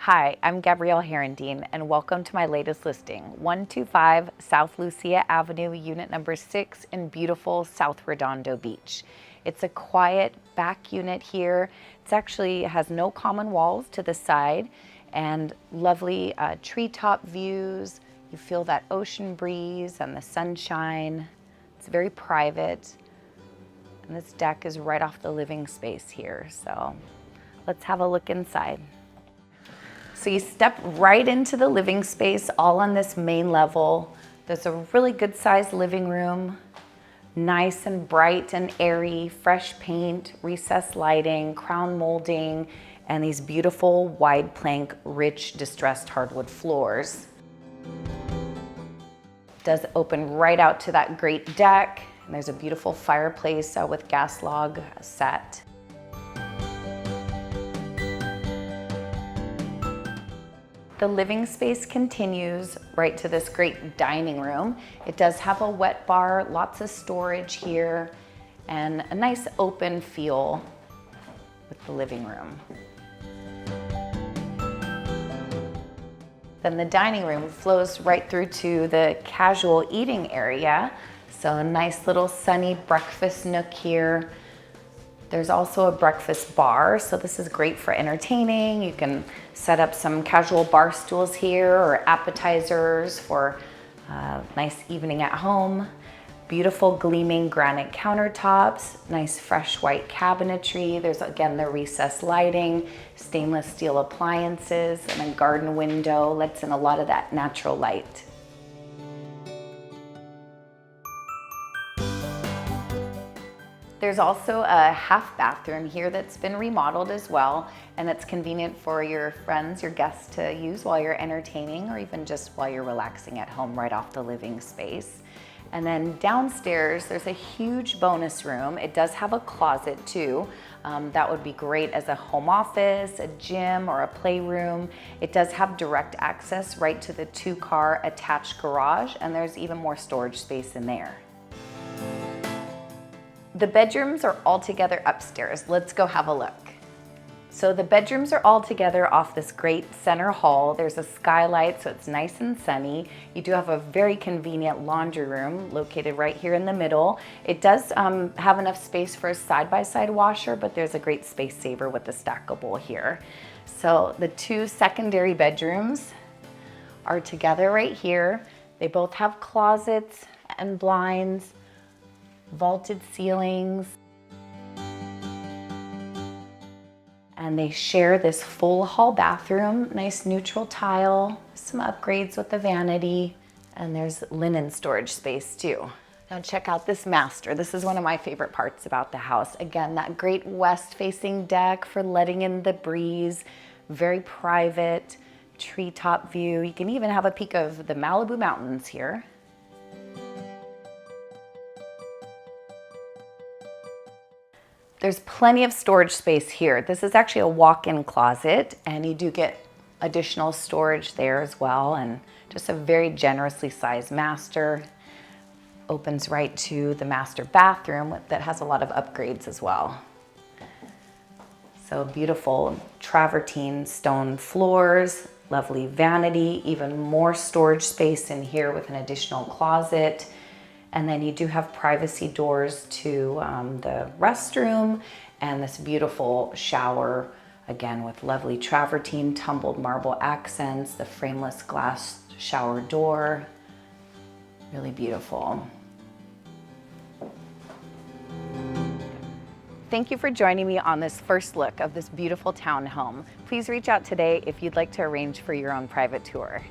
Hi, I'm Gabrielle Herendeen, and welcome to my latest listing, 125 South Lucia Avenue, unit number 6 in beautiful South Redondo Beach. It's a quiet back unit here. It actually has no common walls to the side and lovely treetop views. You feel that ocean breeze and the sunshine. It's very private, and this deck is right off the living space here. So let's have a look inside. So you step right into the living space, all on this main level. There's a really good sized living room, nice and bright and airy, fresh paint, recessed lighting, crown molding, and these beautiful wide plank, rich distressed hardwood floors. It does open right out to that great deck, and there's a beautiful fireplace with gas log set. The living space continues right to this great dining room. It does have a wet bar, lots of storage here, and a nice open feel with the living room. Then the dining room flows right through to the casual eating area. So a nice little sunny breakfast nook here. There's also a breakfast bar, so this is great for entertaining. You can set up some casual bar stools here or appetizers for a nice evening at home. Beautiful gleaming granite countertops, nice fresh white cabinetry. There's again the recessed lighting, stainless steel appliances, and a garden window lets in a lot of that natural light. There's also a half bathroom here that's been remodeled as well, and it's convenient for your friends, your guests to use while you're entertaining or even just while you're relaxing at home right off the living space. And then downstairs, there's a huge bonus room. It does have a closet too. That would be great as a home office, a gym, or a playroom. It does have direct access right to the 2-car attached garage, and there's even more storage space in there. The bedrooms are all together upstairs. Let's go have a look. So the bedrooms are all together off this great center hall. There's a skylight, so it's nice and sunny. You do have a very convenient laundry room located right here in the middle. It does have enough space for a side-by-side washer, but there's a great space saver with the stackable here. So the 2 secondary bedrooms are together right here. They both have closets and blinds, vaulted ceilings, and they share this full hall bathroom, nice neutral tile, some upgrades with the vanity, and there's linen storage space too. Now check out this master. This is one of my favorite parts about the house. Again, that great west facing deck for letting in the breeze, very private, treetop view. You can even have a peek of the Malibu mountains here. There's plenty of storage space here. This is actually a walk-in closet, and you do get additional storage there as well, and just a very generously sized master. Opens right to the master bathroom that has a lot of upgrades as well. So beautiful travertine stone floors, lovely vanity, even more storage space in here with an additional closet. And then you do have privacy doors to the restroom and this beautiful shower, again with lovely travertine tumbled marble accents, the frameless glass shower door, really beautiful. Thank you for joining me on this first look of this beautiful townhome. Please reach out today if you'd like to arrange for your own private tour.